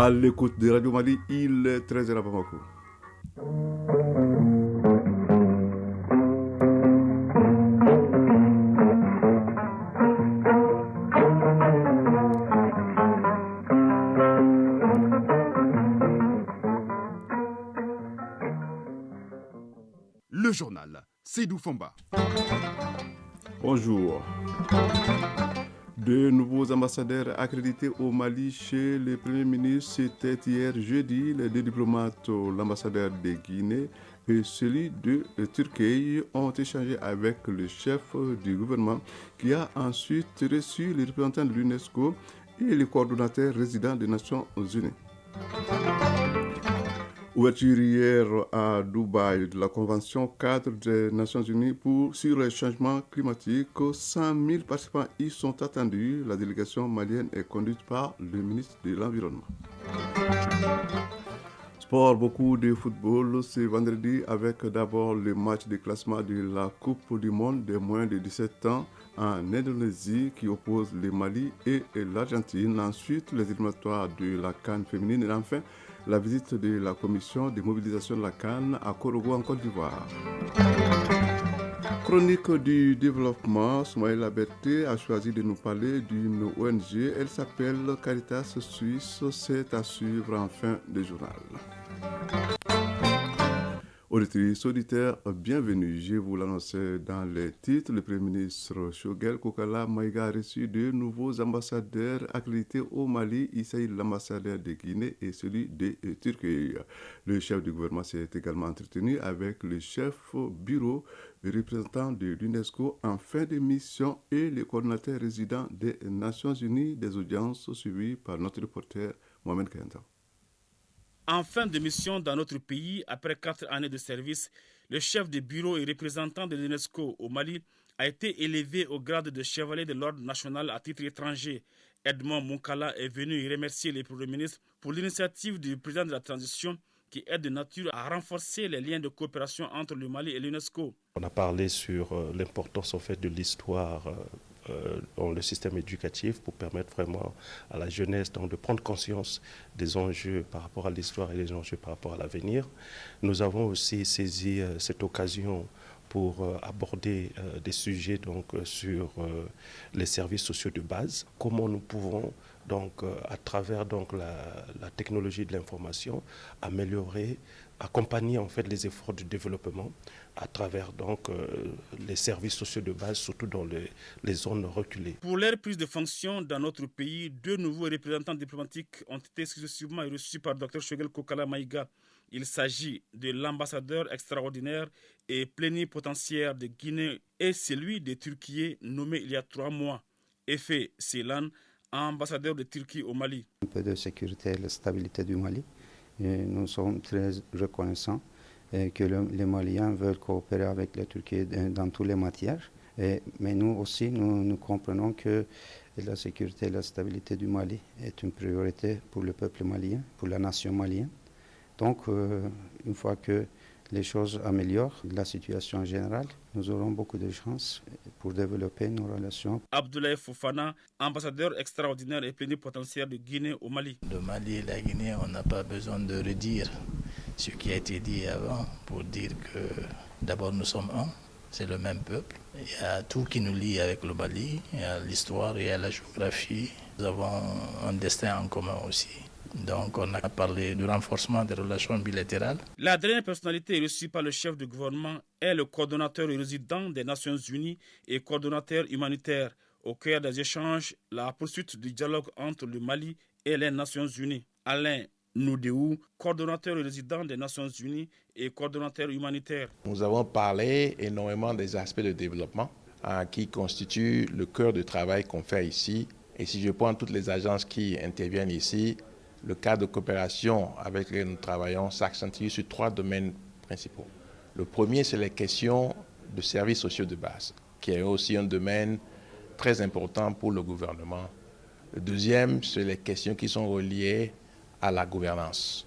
À l'écoute de Radio Mali, il est 13h à Bamako. Le journal, Seydou Fomba. Bonjour. De nouveaux ambassadeurs accrédités au Mali chez le Premier ministre, c'était hier jeudi. Les deux diplomates, l'ambassadeur de Guinée et celui de Turquie, ont échangé avec le chef du gouvernement qui a ensuite reçu les représentants de l'UNESCO et les coordonnateurs résidents des Nations Unies. Ouverture hier à Dubaï de la Convention cadre des Nations Unies sur les changements climatiques. 100 000 participants y sont attendus. La délégation malienne est conduite par le ministre de l'Environnement. Sport, beaucoup de football ce vendredi avec d'abord le match de classement de la Coupe du Monde des moins de 17 ans en Indonésie qui oppose le Mali et l'Argentine. Ensuite, les éliminatoires de la CAN féminine et enfin la visite de la commission de mobilisation de la CAN à Korogo en Côte d'Ivoire. Chronique du développement, Soumaïla Berté a choisi de nous parler d'une ONG. Elle s'appelle Caritas Suisse. C'est à suivre en fin de journal. Auditrices, auditeurs, bienvenue. Je vous l'annonçais dans les titres. Le Premier ministre Choguel Kokala Maïga a reçu deux nouveaux ambassadeurs accrédités au Mali. Il s'agit de l'ambassadeur de Guinée et celui de Turquie. Le chef du gouvernement s'est également entretenu avec le chef bureau représentant de l'UNESCO en fin de mission et le coordonnateur résident des Nations Unies, des audiences suivies par notre reporter Mohamed Kenta. En fin de mission dans notre pays, après 4 années de service, le chef de bureau et représentant de l'UNESCO au Mali a été élevé au grade de chevalier de l'ordre national à titre étranger. Edmond Moukala est venu remercier le Premier ministre pour l'initiative du président de la transition qui est de nature à renforcer les liens de coopération entre le Mali et l'UNESCO. On a parlé sur l'importance en fait de l'histoire dans le système éducatif pour permettre vraiment à la jeunesse donc, de prendre conscience des enjeux par rapport à l'histoire et des enjeux par rapport à l'avenir. Nous avons aussi saisi cette occasion pour aborder des sujets donc, sur les services sociaux de base. Comment nous pouvons, donc, à travers donc, la technologie de l'information, améliorer, accompagner en fait, les efforts de développement à travers donc, les services sociaux de base, surtout dans les zones reculées. Pour leur prise de fonction dans notre pays, deux nouveaux représentants diplomatiques ont été successivement reçus par Dr Choguel Kokala Maïga. Il s'agit de l'ambassadeur extraordinaire et plénipotentiaire de Guinée et celui de Turquie nommé il y a 3 mois. Effet Ceylan, ambassadeur de Turquie au Mali. Un peu de sécurité et la stabilité du Mali. Et nous sommes très reconnaissants que les Maliens veulent coopérer avec la Turquie dans toutes les matières. Mais nous aussi, nous comprenons que la sécurité et la stabilité du Mali est une priorité pour le peuple malien, pour la nation malienne. Donc, une fois que les choses améliorent, la situation générale, nous aurons beaucoup de chances pour développer nos relations. Abdoulaye Fofana, ambassadeur extraordinaire et plénipotentiaire de Guinée au Mali. Le Mali et la Guinée, on n'a pas besoin de redire ce qui a été dit avant pour dire que d'abord nous sommes un, c'est le même peuple. Il y a tout qui nous lie avec le Mali, il y a l'histoire, il y a la géographie. Nous avons un destin en commun aussi. Donc on a parlé du renforcement des relations bilatérales. La dernière personnalité reçue par le chef du gouvernement est le coordonnateur résident des Nations Unies et coordonnateur humanitaire. Au cœur des échanges, la poursuite du dialogue entre le Mali et les Nations Unies. Alain Noudéou, coordonnateur résident des Nations Unies et coordonnateur humanitaire. Nous avons parlé énormément des aspects de développement qui constituent le cœur du travail qu'on fait ici. Et si je prends toutes les agences qui interviennent ici, le cadre de coopération avec lequel nous travaillons s'accentue sur 3 domaines principaux. Le premier, c'est les questions de services sociaux de base, qui est aussi un domaine très important pour le gouvernement. Le deuxième, c'est les questions qui sont reliées à la gouvernance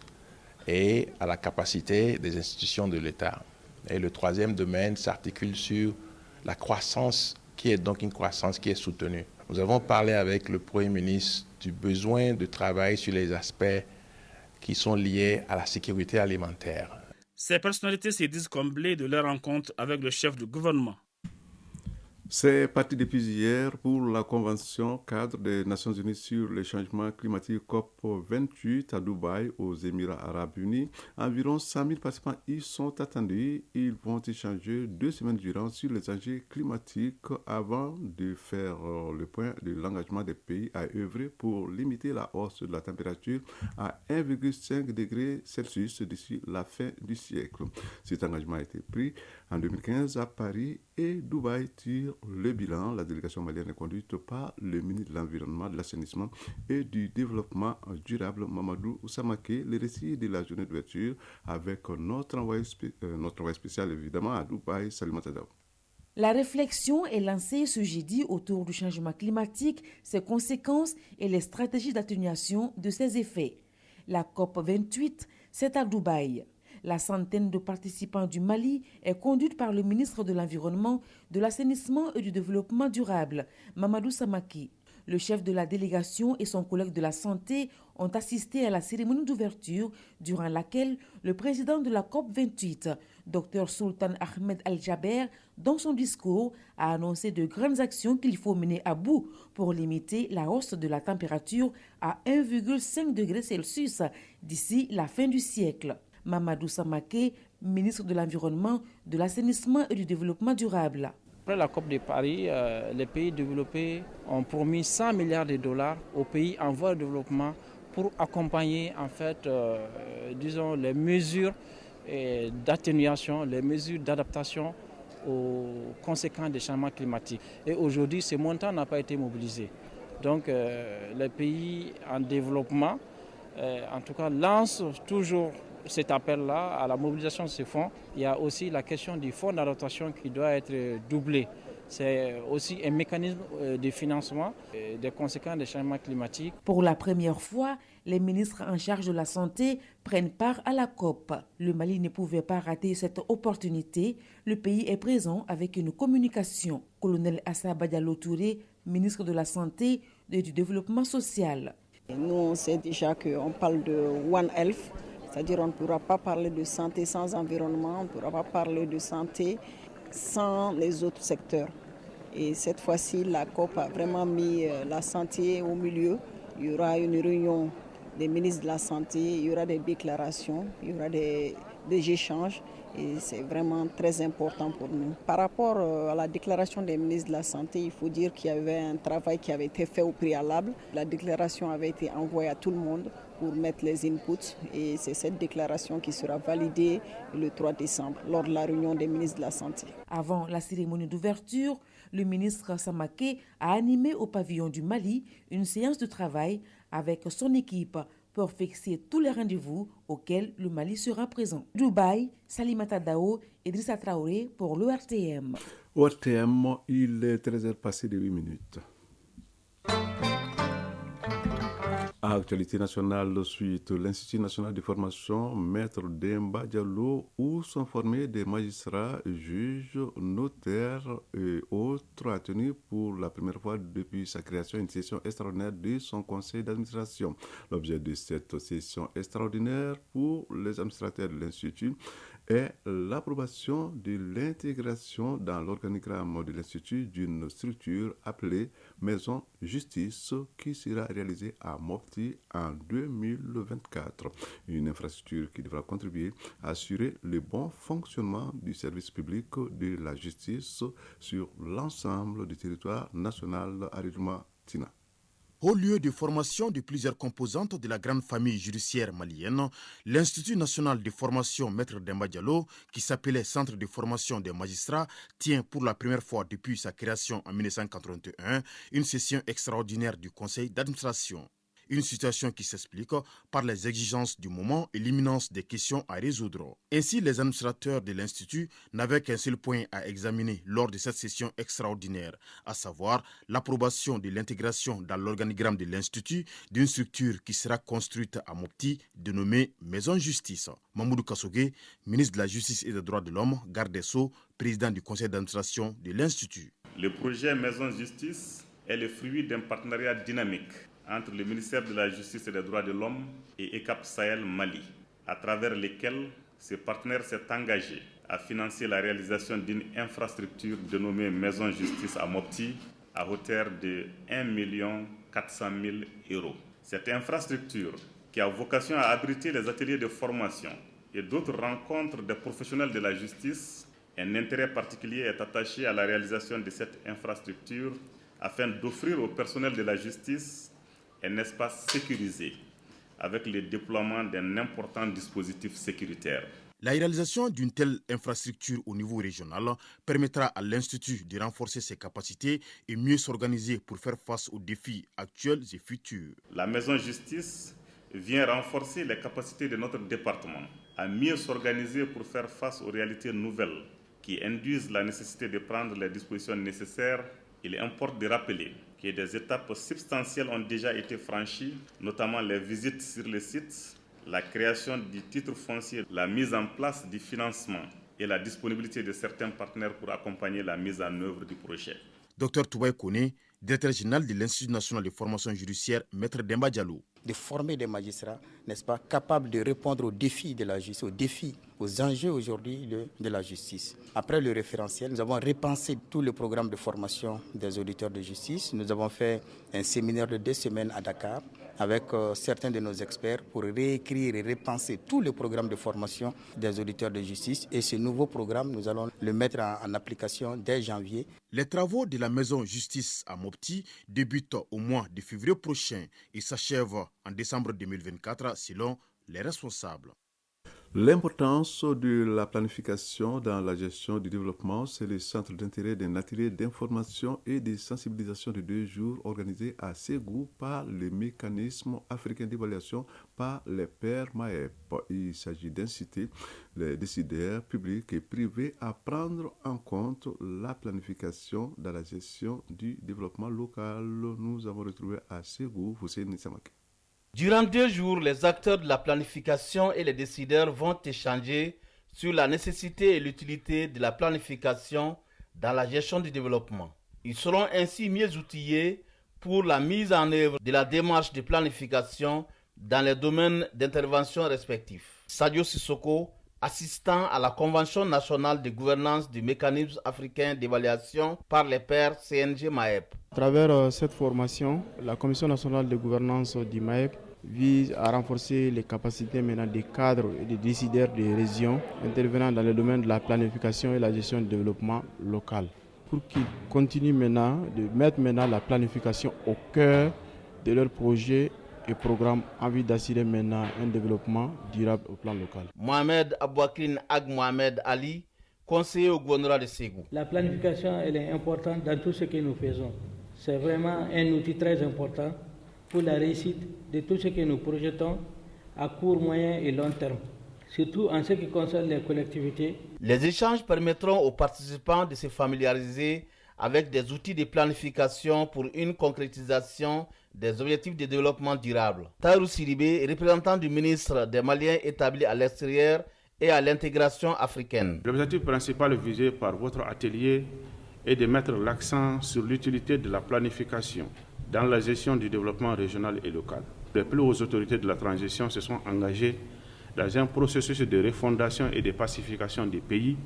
et à la capacité des institutions de l'État. Et le troisième domaine s'articule sur la croissance, qui est donc une croissance qui est soutenue. Nous avons parlé avec le Premier ministre du besoin de travail sur les aspects qui sont liées à la sécurité alimentaire. Ces personnalités se disent comblées de leur rencontre avec le chef du gouvernement. C'est parti depuis hier pour la Convention cadre des Nations Unies sur les changements climatiques COP28 à Dubaï, aux Émirats Arabes Unis. Environ 100 000 participants y sont attendus. Ils vont échanger 2 semaines durant sur les enjeux climatiques avant de faire le point de l'engagement des pays à œuvrer pour limiter la hausse de la température à 1,5 degré Celsius d'ici la fin du siècle. Cet engagement a été pris en 2015 à Paris et Dubaï tire le bilan. La délégation malienne est conduite par le ministre de l'Environnement, de l'Assainissement et du Développement durable, Mamadou Samake. Le récit de la journée d'ouverture avec notre envoyé spécial évidemment à Dubaï, Salimata Daou. La réflexion est lancée ce jeudi autour du changement climatique, ses conséquences et les stratégies d'atténuation de ses effets. La COP28, c'est à Dubaï. La centaine de participants du Mali est conduite par le ministre de l'Environnement, de l'Assainissement et du Développement durable, Mamadou Samake. Le chef de la délégation et son collègue de la Santé ont assisté à la cérémonie d'ouverture durant laquelle le président de la COP28, Dr Sultan Ahmed Al-Jaber, dans son discours, a annoncé de grandes actions qu'il faut mener à bout pour limiter la hausse de la température à 1,5 degré Celsius d'ici la fin du siècle. Mamadou Samake, ministre de l'Environnement, de l'Assainissement et du Développement durable. Après la COP de Paris, les pays développés ont promis 100 milliards de dollars aux pays en voie de développement pour accompagner en fait, les mesures d'atténuation, les mesures d'adaptation aux conséquences des changements climatiques. Et aujourd'hui, ce montant n'a pas été mobilisé. Donc les pays en développement, en tout cas, lancent toujours cet appel-là à la mobilisation de ces fonds. Il y a aussi la question du fonds d'adaptation qui doit être doublé. C'est aussi un mécanisme de financement des conséquences des changements climatiques. Pour la première fois, les ministres en charge de la santé prennent part à la COP. Le Mali ne pouvait pas rater cette opportunité. Le pays est présent avec une communication. Colonel Assaba Diallo Touré, ministre de la Santé et du Développement social. Nous, on sait déjà qu'on parle de One Health. C'est-à-dire qu'on ne pourra pas parler de santé sans environnement, on ne pourra pas parler de santé sans les autres secteurs. Et cette fois-ci, la COP a vraiment mis la santé au milieu. Il y aura une réunion des ministres de la Santé, il y aura des déclarations, il y aura des échanges. Et c'est vraiment très important pour nous. Par rapport à la déclaration des ministres de la Santé, il faut dire qu'il y avait un travail qui avait été fait au préalable. La déclaration avait été envoyée à tout le monde pour mettre les inputs et c'est cette déclaration qui sera validée le 3 décembre lors de la réunion des ministres de la Santé. Avant la cérémonie d'ouverture, le ministre Samake a animé au pavillon du Mali une séance de travail avec son équipe pour fixer tous les rendez-vous auxquels le Mali sera présent. Dubaï, Salimata Dao, Idrissa Traoré pour l'ORTM. ORTM, il est 13h passé de 8 minutes. À actualité nationale, suite l'Institut national de formation Maître Demba Diallo, où sont formés des magistrats, juges, notaires et autres attenus pour la première fois depuis sa création une session extraordinaire de son conseil d'administration. L'objet de cette session extraordinaire pour les administrateurs de l'Institut est l'approbation de l'intégration dans l'organigramme de l'Institut d'une structure appelée Maison Justice qui sera réalisée à Mopti en 2024. Une infrastructure qui devra contribuer à assurer le bon fonctionnement du service public de la justice sur l'ensemble du territoire national Aridjouma Tina. Au lieu de formation de plusieurs composantes de la grande famille judiciaire malienne, l'Institut national de formation Maître Demba Diallo, qui s'appelait Centre de formation des magistrats, tient pour la première fois depuis sa création en 1981 une session extraordinaire du conseil d'administration. Une situation qui s'explique par les exigences du moment et l'imminence des questions à résoudre. Ainsi, les administrateurs de l'Institut n'avaient qu'un seul point à examiner lors de cette session extraordinaire, à savoir l'approbation de l'intégration dans l'organigramme de l'Institut d'une structure qui sera construite à Mopti, dénommée Maison Justice. Mamoudou Kassogué, ministre de la Justice et des Droits de l'Homme, garde des Sceaux, président du conseil d'administration de l'Institut. Le projet Maison Justice est le fruit d'un partenariat dynamique entre le ministère de la Justice et des Droits de l'Homme et ECAP Sahel Mali, à travers lesquels ce partenaire s'est engagé à financer la réalisation d'une infrastructure dénommée Maison Justice à Mopti à hauteur de 1 400 000 €. Cette infrastructure, qui a vocation à abriter les ateliers de formation et d'autres rencontres des professionnels de la justice, un intérêt particulier est attaché à la réalisation de cette infrastructure afin d'offrir au personnel de la justice un espace sécurisé avec le déploiement d'un important dispositif sécuritaire. La réalisation d'une telle infrastructure au niveau régional permettra à l'Institut de renforcer ses capacités et mieux s'organiser pour faire face aux défis actuels et futurs. La Maison Justice vient renforcer les capacités de notre département à mieux s'organiser pour faire face aux réalités nouvelles qui induisent la nécessité de prendre les dispositions nécessaires. Il importe de rappeler que des étapes substantielles ont déjà été franchies, notamment les visites sur les sites, la création du titre foncier, la mise en place du financement et la disponibilité de certains partenaires pour accompagner la mise en œuvre du projet. Dr Toubaï Kone, directeur général de l'Institut national de formation judiciaire, Maître Demba Diallo. De former des magistrats, n'est-ce pas, capables de répondre aux défis de la justice, aux défis, aux enjeux aujourd'hui de la justice. Après le référentiel, nous avons repensé tout le programme de formation des auditeurs de justice. Nous avons fait un séminaire de 2 semaines à Dakar avec certains de nos experts pour réécrire et repenser tout le programme de formation des auditeurs de justice. Et ce nouveau programme, nous allons le mettre en application dès janvier. Les travaux de la Maison Justice à Mopti débutent au mois de février prochain et s'achèvent en décembre 2024 selon les responsables. L'importance de la planification dans la gestion du développement, c'est le centre d'intérêt d'un atelier d'information et de sensibilisation de 2 jours organisé à Ségou par le mécanisme africain d'évaluation par les pairs MAEP. Il s'agit d'inciter les décideurs publics et privés à prendre en compte la planification dans la gestion du développement local. Nous avons retrouvé à Ségou Hussein Samake. Durant 2 jours, les acteurs de la planification et les décideurs vont échanger sur la nécessité et l'utilité de la planification dans la gestion du développement. Ils seront ainsi mieux outillés pour la mise en œuvre de la démarche de planification dans les domaines d'intervention respectifs. Sadio Sissoko, assistant à la Convention nationale de gouvernance du mécanisme africain d'évaluation par les pairs CNG-MAEP. À travers cette formation, la Commission nationale de gouvernance du MAEP vise à renforcer les capacités maintenant des cadres et des décideurs des régions intervenant dans le domaine de la planification et la gestion du développement local, pour qu'ils continuent maintenant de mettre la planification au cœur de leurs projets et programmes en vue d'assurer maintenant un développement durable au plan local. Mohamed Abouakrine Ag Mohamed Ali, conseiller au gouvernorat de Ségou. La planification elle est importante dans tout ce que nous faisons. C'est vraiment un outil très important pour la réussite de tout ce que nous projetons à court, moyen et long terme, surtout en ce qui concerne les collectivités. Les échanges permettront aux participants de se familiariser avec des outils de planification pour une concrétisation des objectifs de développement durable. Taïrou Sidibé, représentant du ministre des Maliens établi à l'extérieur et à l'intégration africaine. L'objectif principal visé par votre atelier est de mettre l'accent sur l'utilité de la planification dans la gestion du développement régional et local. Les plus hautes autorités de la transition se sont engagées dans un processus de refondation et de pacification des pays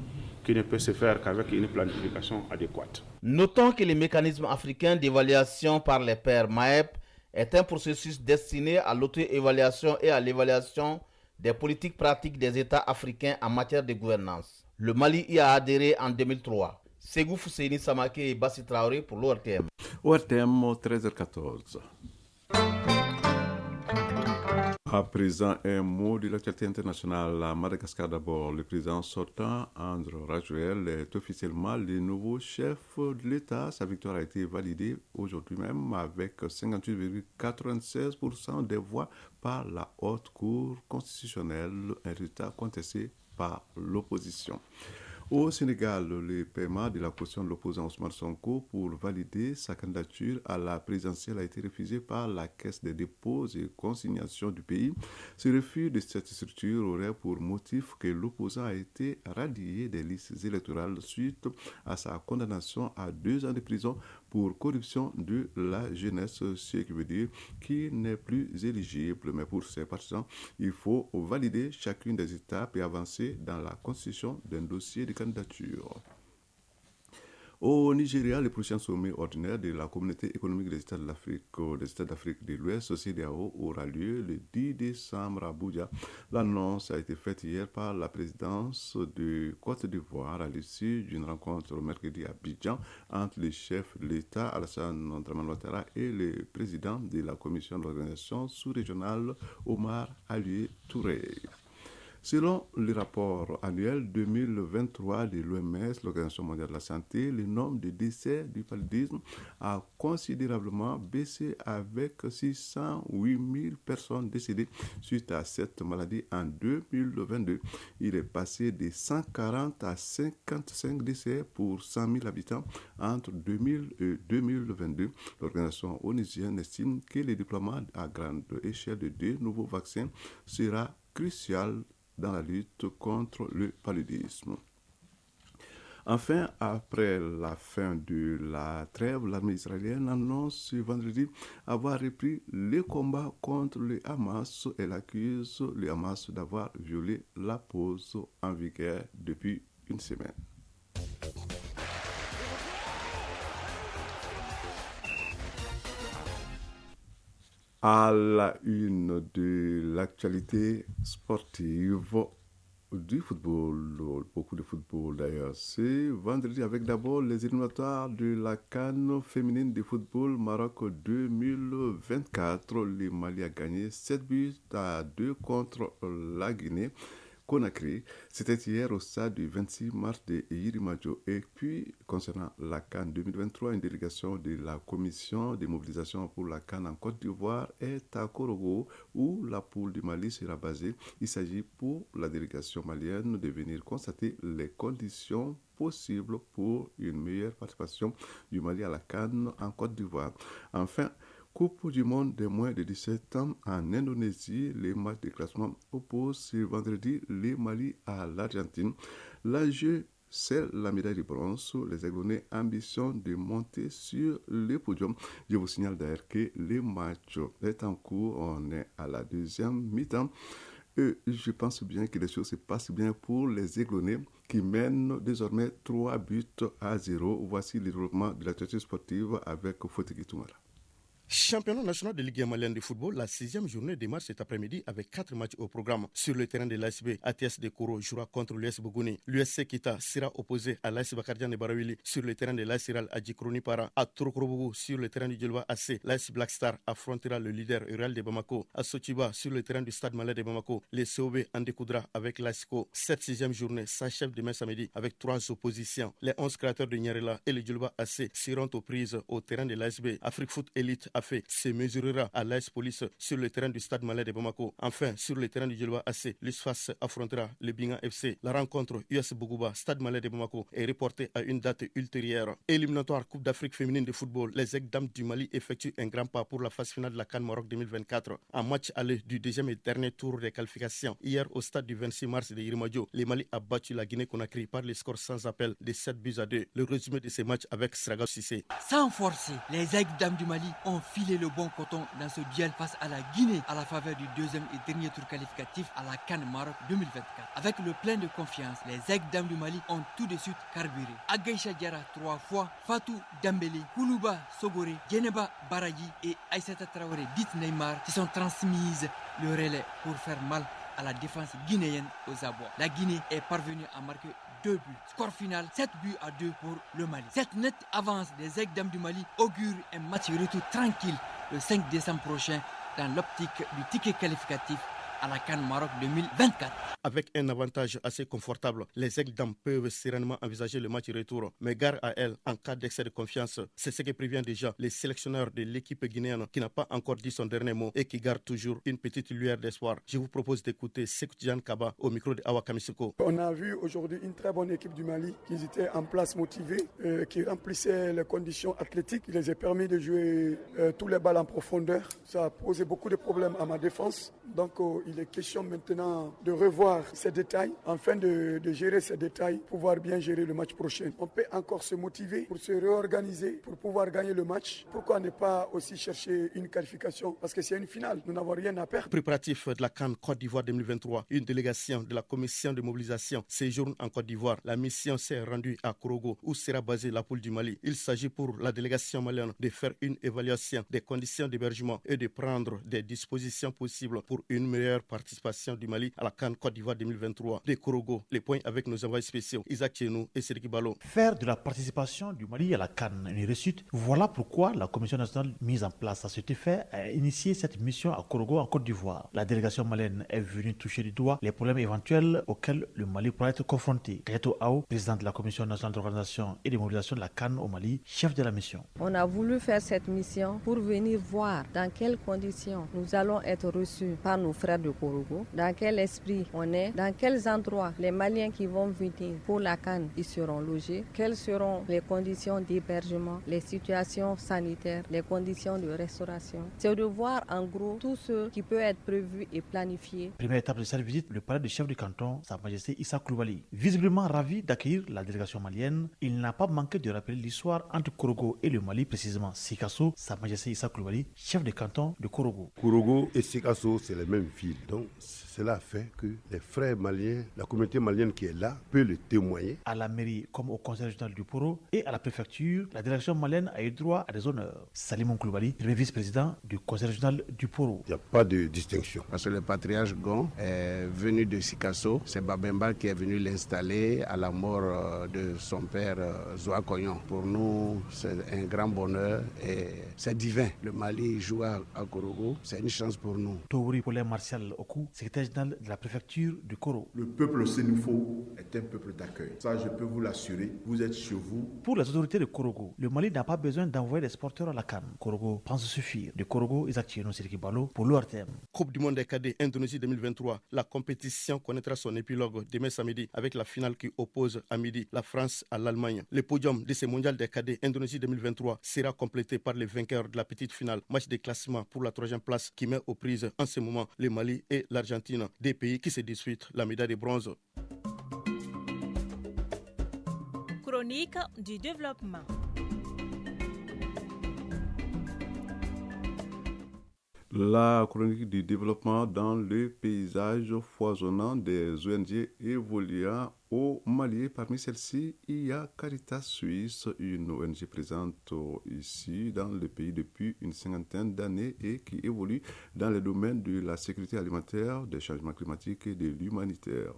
qui ne peut se faire qu'avec une planification adéquate. Notons que le mécanisme africain d'évaluation par les pairs MAEP est un processus destiné à l'auto-évaluation et à l'évaluation des politiques pratiques des États africains en matière de gouvernance. Le Mali y a adhéré en 2003. Ségou Fousseini Samake et Bassi Traoré pour l'ORTM. ORTM 13h14. À présent, un mot de l'actualité internationale. À Madagascar d'abord, le président sortant, André Rajoelina, est officiellement le nouveau chef de l'État. Sa victoire a été validée aujourd'hui même avec 58,96% des voix par la Haute Cour constitutionnelle, un résultat contesté par l'opposition. Au Sénégal, le paiement de la caution de l'opposant Ousmane Sonko pour valider sa candidature à la présidentielle a été refusé par la Caisse des dépôts et consignations du pays. Ce refus de cette structure aurait pour motif que l'opposant a été radié des listes électorales suite à sa condamnation à 2 ans de prison pour corruption de la jeunesse, ce qui veut dire qu'il n'est plus éligible. Mais pour ses partisans, il faut valider chacune des étapes et avancer dans la constitution d'un dossier de candidature. Au Nigeria, le prochain sommet ordinaire de la Communauté économique des États d'Afrique de l'Ouest, CEDEAO, aura lieu le 10 décembre à Abuja. L'annonce a été faite hier par la présidence de Côte d'Ivoire à l'issue d'une rencontre mercredi à Abidjan entre le chef de l'État, Alassane Dramane Ouattara, et le président de la Commission d'organisation sous-régionale, Omar Alieu Touré. Selon le rapport annuel 2023 de l'OMS, l'Organisation mondiale de la santé, le nombre de décès du paludisme a considérablement baissé avec 608 000 personnes décédées suite à cette maladie en 2022. Il est passé de 140 à 55 décès pour 100 000 habitants entre 2000 et 2022. L'organisation onusienne estime que le déploiement à grande échelle de 2 nouveaux vaccins sera crucial dans la lutte contre le paludisme. Enfin, après la fin de la trêve, l'armée israélienne annonce ce vendredi avoir repris les combats contre le Hamas. Elle accuse le Hamas d'avoir violé la pause en vigueur depuis une semaine. À la une de l'actualité sportive du football, beaucoup de football d'ailleurs, c'est vendredi avec d'abord les éliminatoires de la CAN féminine de football Maroc 2024. Le Mali a gagné 7-2 contre la Guinée. Conakry, c'était hier au stade du 26 mars de Yirimadio. Et puis, concernant la CAN 2023, une délégation de la commission de mobilisation pour la CAN en Côte d'Ivoire est à Korogo, où la poule du Mali sera basée. Il s'agit pour la délégation malienne de venir constater les conditions possibles pour une meilleure participation du Mali à la CAN en Côte d'Ivoire. Enfin, Coupe du monde des moins de 17 ans en Indonésie, les matchs de classement opposent ce vendredi le Mali à l'Argentine. L'enjeu, c'est la médaille de bronze. Les Aiglonnais ambitionnent de monter sur le podium. Je vous signale d'ailleurs que le match est en cours. On est à la deuxième mi-temps. Et je pense bien que les choses se passent bien pour les Aiglonnais qui mènent désormais 3-0. Voici le développement de l'actualité sportive avec Fotiki Toumara. Championnat national de Ligue 1 malienne de football, la 6e journée démarre cet après-midi avec 4 matchs au programme. Sur le terrain de l'ASB, ATS de Koro jouera contre l'US Bougouni. L'USC Kita sera opposé à l'AS Bakardian de Barawili sur le terrain de l'AS Iral à Djikroni Para. À Torokorobougou, sur le terrain du Djelba AC, l'AS Black Star affrontera le leader rural de Bamako. À Sotiba, sur le terrain du Stade Malais de Bamako, les COB en découdra avec l'ASCO. Cette 6e journée s'achève demain samedi avec 3 oppositions. Les 11 créateurs de Nyarela et le Djelba AC seront aux prises au terrain de l'ASB. Afrique Foot Elite a fait se mesurera à l'AS Police sur le terrain du Stade Malais de Bamako. Enfin, sur le terrain du Djelba AC, l'USFAS affrontera le Binga FC. La rencontre US Bougouba, Stade Malais de Bamako est reportée à une date ultérieure. Éliminatoire Coupe d'Afrique féminine de football, les Aigles-Dames du Mali effectuent un grand pas pour la phase finale de la CAN Maroc 2024. En match aller du deuxième et dernier tour des qualifications, hier au stade du 26 mars de Yirimadio, le Mali a battu la Guinée-Conakry par les scores sans appel de 7-2. Le résumé de ces matchs avec Sraga Sissé. Sans forcer, les Aigles-Dames du Mali ont filé le bon coton dans ce duel face à la Guinée à la faveur du deuxième et dernier tour qualificatif à la CAN Maroc 2024. Avec le plein de confiance, les Aigles-Dames du Mali ont tout de suite carburé. Agaïcha Diarra 3 fois, Fatou Dambélé, Koulouba Sogoré, Djeneba Baragui et Aïssata Traoré, dite Neymar, se sont transmises le relais pour faire mal à la défense guinéenne aux abois. La Guinée est parvenue à marquer 2 buts. Score final 7-2 pour le Mali. Cette nette avance des Aigles-Dames du Mali augure un match retour tranquille le 5 décembre prochain dans l'optique du ticket qualificatif à la CAN Maroc 2024. Avec un avantage assez confortable, les Aigles d'Am peuvent sereinement envisager le match retour. Mais gare à elles en cas d'excès de confiance. C'est ce que prévient déjà les sélectionneurs de l'équipe guinéenne qui n'a pas encore dit son dernier mot et qui garde toujours une petite lueur d'espoir. Je vous propose d'écouter Sekou Tidiane Kaba au micro de Awa Kamisiko. On a vu aujourd'hui une très bonne équipe du Mali qui était en place motivée, qui remplissait les conditions athlétiques, qui les a permis de jouer tous les balles en profondeur. Ça a posé beaucoup de problèmes à ma défense. Donc il est question maintenant de revoir ces détails, afin de gérer ces détails, pouvoir bien gérer le match prochain. On peut encore se motiver pour se réorganiser, pour pouvoir gagner le match. Pourquoi ne pas aussi chercher une qualification? Parce que c'est une finale, nous n'avons rien à perdre. Préparatif de la CAN Côte d'Ivoire 2023, une délégation de la commission de mobilisation séjourne en Côte d'Ivoire. La mission s'est rendue à Korogo, où sera basée la poule du Mali. Il s'agit pour la délégation malienne de faire une évaluation des conditions d'hébergement et de prendre des dispositions possibles pour une meilleure participation du Mali à la CAN Côte d'Ivoire 2023. De Korogo, les points avec nos envoyés spéciaux Isaac Chenou et Seriki Balo. Faire de la participation du Mali à la CAN une réussite, voilà pourquoi la commission nationale mise en place à cet effet a initié cette mission à Korogo en Côte d'Ivoire. La délégation malienne est venue toucher du doigt les problèmes éventuels auxquels le Mali pourrait être confronté. Kayato Ao, président de la commission nationale d'organisation et de mobilisation de la CAN au Mali, chef de la mission. On a voulu faire cette mission pour venir voir dans quelles conditions nous allons être reçus par nos frères de Korogo, dans quel esprit on est, dans quels endroits les Maliens qui vont venir pour la CAN ils seront logés, quelles seront les conditions d'hébergement, les situations sanitaires, les conditions de restauration. C'est de voir en gros tout ce qui peut être prévu et planifié. Première étape de cette visite, le palais du chef du canton, Sa Majesté Issa Coulibaly. Visiblement ravi d'accueillir la délégation malienne, il n'a pas manqué de rappeler l'histoire entre Korogo et le Mali, précisément Sikasso, Sa Majesté Issa Coulibaly, chef de canton de Korogo. Korogo et Sikasso, c'est les mêmes villes. Donc cela fait que les frères maliens, la communauté malienne qui est là, peut le témoigner. À la mairie comme au conseil régional du Poro et à la préfecture, la délégation malienne a eu droit à des honneurs. Salimon Coulibaly, premier vice-président du conseil régional du Poro. Il n'y a pas de distinction. Parce que le patriarche Gon est venu de Sikasso, c'est Babemba qui est venu l'installer à la mort de son père Zoa Koyon. Pour nous, c'est un grand bonheur et c'est divin. Le Mali joue à Korogo, c'est une chance pour nous. Touri Paulin Martial Oku, secrétaire général de la préfecture du Koro. Le peuple sénoufo est un peuple d'accueil. Ça, je peux vous l'assurer. Vous êtes chez vous. Pour les autorités de Korogo, le Mali n'a pas besoin d'envoyer des sporteurs à la CAN. Korogo pense suffire. De Korogo, Isaac Chienou, Seriki Balo pour l'ORTM. Coupe du monde des cadets Indonésie 2023. La compétition connaîtra son épilogue demain samedi avec la finale qui oppose à midi la France à l'Allemagne. Le podium de ce mondial des cadets Indonésie 2023 sera complété par les vainqueurs de la petite finale. Match de classement pour la 3e place qui met aux prises en ce moment le Mali et l'Argentine, des pays qui se disputent la médaille de bronze. Chronique du développement. La chronique du développement dans le paysage foisonnant des ONG évoluant au Mali. Parmi celles-ci, il y a Caritas Suisse, une ONG présente ici dans le pays depuis une cinquantaine d'années et qui évolue dans les domaines de la sécurité alimentaire, des changements climatiques et de l'humanitaire.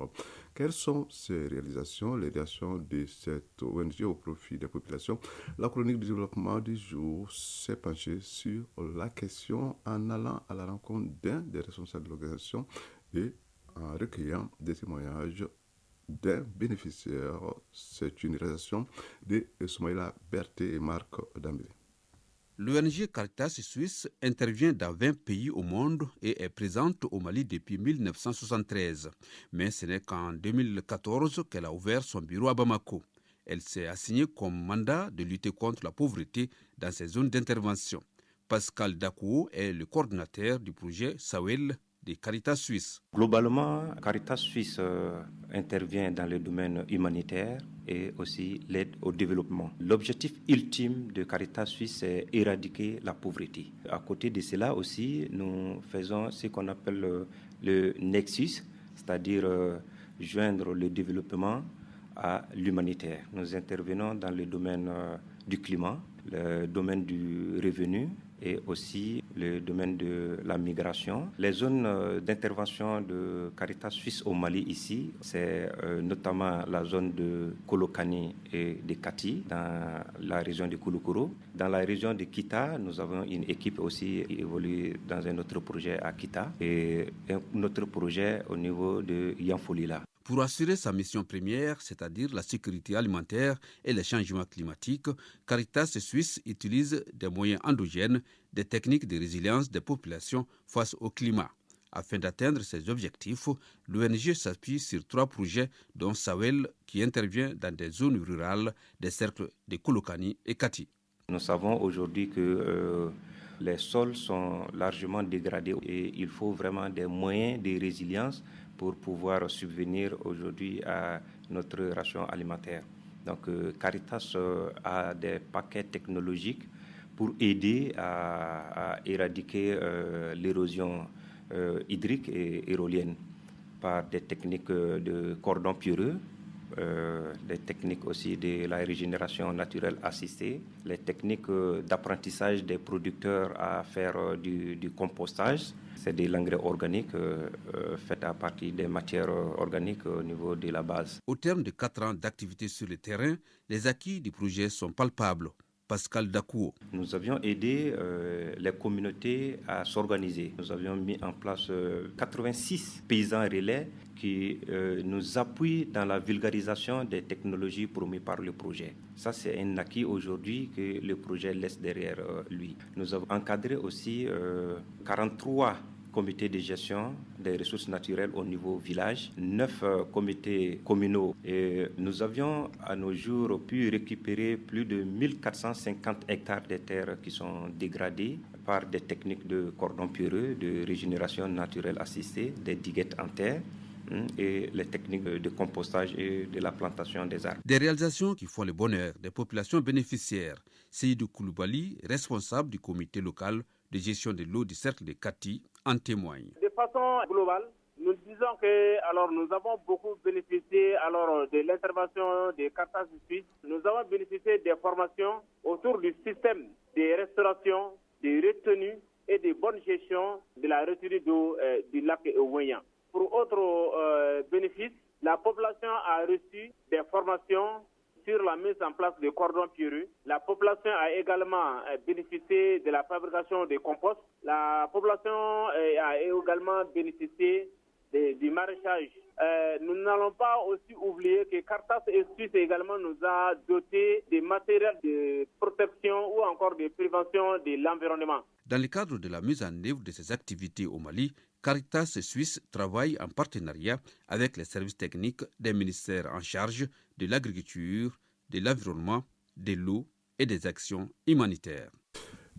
Quelles sont ces réalisations, les réactions de cette ONG au profit des populations? La chronique du développement du jour s'est penchée sur la question en allant à la rencontre d'un des responsables de l'organisation et en recueillant des témoignages d'un bénéficiaire. C'est une réalisation de Soumaïla Berthe et Marc Dambélé. L'ONG Caritas Suisse intervient dans 20 pays au monde et est présente au Mali depuis 1973. Mais ce n'est qu'en 2014 qu'elle a ouvert son bureau à Bamako. Elle s'est assignée comme mandat de lutter contre la pauvreté dans ses zones d'intervention. Pascal Dakou est le coordinateur du projet Sahel de Caritas Suisse. Globalement, Caritas Suisse intervient dans le domaine humanitaire et aussi l'aide au développement. L'objectif ultime de Caritas Suisse est éradiquer la pauvreté. À côté de cela aussi, nous faisons ce qu'on appelle le nexus, c'est-à-dire joindre le développement à l'humanitaire. Nous intervenons dans le domaine du climat, le domaine du revenu et aussi le domaine de la migration. Les zones d'intervention de Caritas Suisse au Mali ici, c'est notamment la zone de Kolokani et de Kati, dans la région de Kouloukoro. Dans la région de Kita, nous avons une équipe aussi qui évolue dans un autre projet à Kita et un autre projet au niveau de Yanfolila. Pour assurer sa mission première, c'est-à-dire la sécurité alimentaire et les changements climatiques, Caritas Suisse utilise des moyens endogènes, des techniques de résilience des populations face au climat. Afin d'atteindre ces objectifs, l'ONG s'appuie sur 3 projets, dont Sawel, qui intervient dans des zones rurales des cercles de Kolokani et Kati. Nous savons aujourd'hui que les sols sont largement dégradés et il faut vraiment des moyens de résilience pour pouvoir subvenir aujourd'hui à notre ration alimentaire. Donc Caritas a des paquets technologiques pour aider à éradiquer l'érosion hydrique et éolienne par des techniques de cordon pierreux, les techniques aussi de la régénération naturelle assistée, les techniques d'apprentissage des producteurs à faire du compostage. C'est de l'engrais organique fait à partir des matières organiques au niveau de la base. Au terme de 4 ans d'activité sur le terrain, les acquis du projet sont palpables. Pascal Dakouo. Nous avions aidé les communautés à s'organiser. Nous avions mis en place 86 paysans relais qui nous appuient dans la vulgarisation des technologies promues par le projet. Ça, c'est un acquis aujourd'hui que le projet laisse derrière lui. Nous avons encadré aussi 43 comités de gestion des ressources naturelles au niveau village, 9 comités communaux. Et nous avions à nos jours pu récupérer plus de 1450 hectares de terres qui sont dégradées par des techniques de cordon pierreux, de régénération naturelle assistée, des diguettes en terre et les techniques de compostage et de la plantation des arbres. Des réalisations qui font le bonheur des populations bénéficiaires. Seydou Koulibaly, responsable du comité local de gestion de l'eau du cercle de Kati, en témoigne. De façon globale, nous disons que nous avons beaucoup bénéficié de l'intervention des Caritas Suisse. Nous avons bénéficié des formations autour du système de restauration, de retenue et de bonne gestion de la retenue d'eau du lac Ouéyan. Pour autre bénéfice, la population a reçu des formations sur la mise en place de cordons pierreux. La population a également bénéficié de la fabrication de compost. La population a également bénéficié du maraîchage. Nous n'allons pas aussi oublier que Caritas Suisse également nous a doté des matériels de protection ou encore de prévention de l'environnement. Dans le cadre de la mise en œuvre de ces activités au Mali, Caritas Suisse travaille en partenariat avec les services techniques des ministères en charge de l'agriculture, de l'environnement, de l'eau et des actions humanitaires.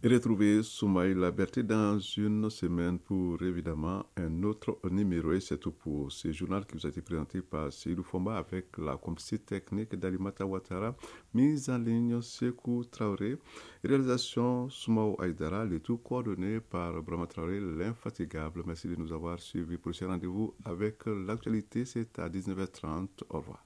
Et retrouver Soumaïla Berté dans une semaine pour évidemment un autre numéro. Et c'est tout pour ce journal qui vous a été présenté par Seydou Fomba avec la complicité technique d'Alimata Ouattara, mise en ligne Sekou Traoré, réalisation Soumaou Aïdara, le tout coordonné par Brahma Traoré, l'infatigable. Merci de nous avoir suivis. Prochain rendez-vous avec l'actualité, c'est à 19h30. Au revoir.